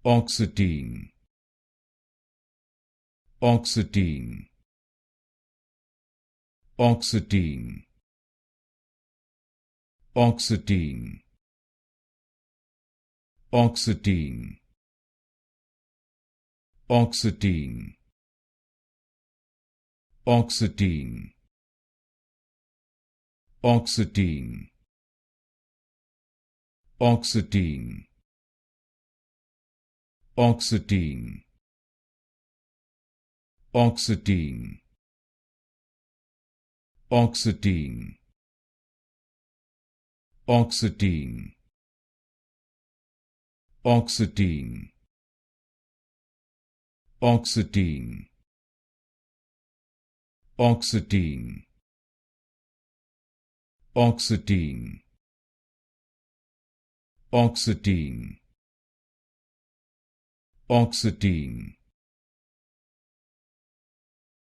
Oxetine, Oxetine, Oxetine, Oxetine, Oxetine, Oxetine, Oxetine, Oxetine, Oxetine, Oxetine, Oxetine, Oxetine, Oxetine, Oxetine, Oxetine, Oxetine, Oxetine, Oxetine, Oxetine,